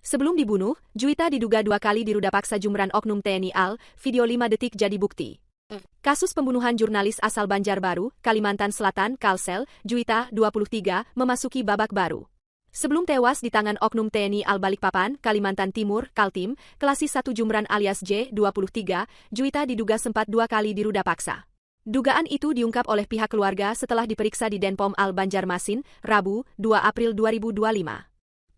Sebelum dibunuh, Juwita diduga 2 kali diruda paksa jumran oknum TNI AL, video 5 detik jadi bukti. Kasus pembunuhan jurnalis asal Banjarbaru, Kalimantan Selatan, Kalsel, Juwita, 23, memasuki babak baru. Sebelum tewas di tangan oknum TNI AL Balikpapan, Kalimantan Timur, Kaltim, Klasis 1 Jumran alias J, 23, Juwita diduga sempat 2 kali diruda paksa. Dugaan itu diungkap oleh pihak keluarga setelah diperiksa di Denpom AL Banjarmasin, Rabu, 2 April 2025.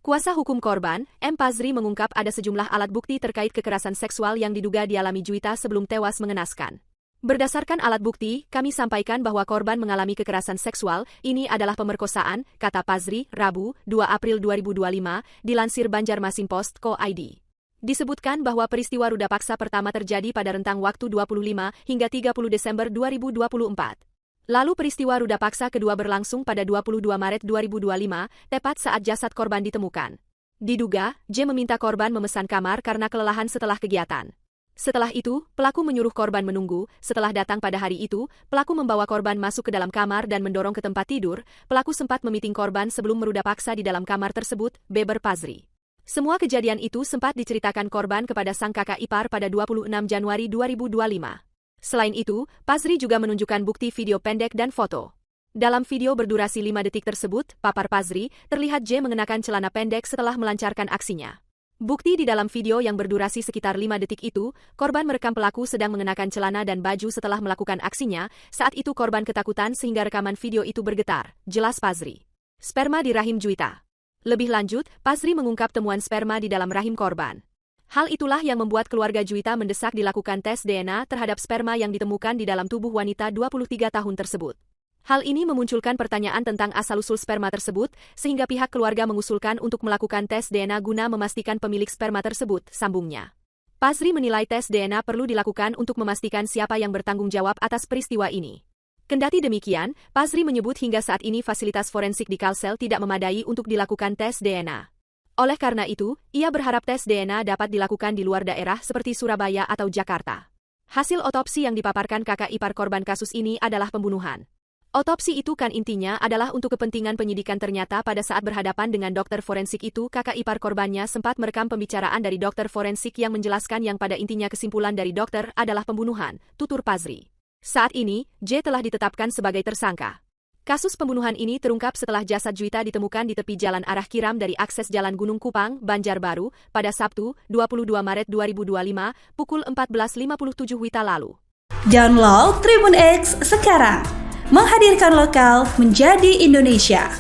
Kuasa hukum korban, M. Pazri mengungkap ada sejumlah alat bukti terkait kekerasan seksual yang diduga dialami Juwita sebelum tewas mengenaskan. Berdasarkan alat bukti, kami sampaikan bahwa korban mengalami kekerasan seksual, ini adalah pemerkosaan, kata Pazri, Rabu, 2 April 2025, dilansir Banjarmasin Post Co.id. Disebutkan bahwa peristiwa ruda paksa pertama terjadi pada rentang waktu 25 hingga 30 Desember 2024. Lalu peristiwa ruda paksa kedua berlangsung pada 22 Maret 2025, tepat saat jasad korban ditemukan. Diduga, J meminta korban memesan kamar karena kelelahan setelah kegiatan. Setelah itu, pelaku menyuruh korban menunggu. Setelah datang pada hari itu, pelaku membawa korban masuk ke dalam kamar dan mendorong ke tempat tidur. Pelaku sempat memiting korban sebelum meruda paksa di dalam kamar tersebut, beber Pazri. Semua kejadian itu sempat diceritakan korban kepada sang kakak ipar pada 26 Januari 2025. Selain itu, Pazri juga menunjukkan bukti video pendek dan foto. Dalam video berdurasi 5 detik tersebut, papar Pazri, terlihat J mengenakan celana pendek setelah melancarkan aksinya. Bukti di dalam video yang berdurasi sekitar 5 detik itu, korban merekam pelaku sedang mengenakan celana dan baju setelah melakukan aksinya, saat itu korban ketakutan sehingga rekaman video itu bergetar, jelas Pazri. Sperma di rahim Juwita. Lebih lanjut, Pazri mengungkap temuan sperma di dalam rahim korban. Hal itulah yang membuat keluarga Juwita mendesak dilakukan tes DNA terhadap sperma yang ditemukan di dalam tubuh wanita 23 tahun tersebut. Hal ini memunculkan pertanyaan tentang asal-usul sperma tersebut, sehingga pihak keluarga mengusulkan untuk melakukan tes DNA guna memastikan pemilik sperma tersebut, sambungnya. Pazri menilai tes DNA perlu dilakukan untuk memastikan siapa yang bertanggung jawab atas peristiwa ini. Kendati demikian, Pazri menyebut hingga saat ini fasilitas forensik di Kalsel tidak memadai untuk dilakukan tes DNA. Oleh karena itu, ia berharap tes DNA dapat dilakukan di luar daerah seperti Surabaya atau Jakarta. Hasil otopsi yang dipaparkan kakak ipar korban kasus ini adalah pembunuhan. Otopsi itu kan intinya adalah untuk kepentingan penyidikan. Ternyata pada saat berhadapan dengan dokter forensik itu kakak ipar korbannya sempat merekam pembicaraan dari dokter forensik yang menjelaskan yang pada intinya kesimpulan dari dokter adalah pembunuhan, tutur Pazri. Saat ini, J telah ditetapkan sebagai tersangka. Kasus pembunuhan ini terungkap setelah jasad Juwita ditemukan di tepi jalan arah Kiram dari akses Jalan Gunung Kupang, Banjarbaru, pada Sabtu, 22 Maret 2025, pukul 14.57 WITA lalu. Download Tribun X sekarang, menghadirkan lokal menjadi Indonesia.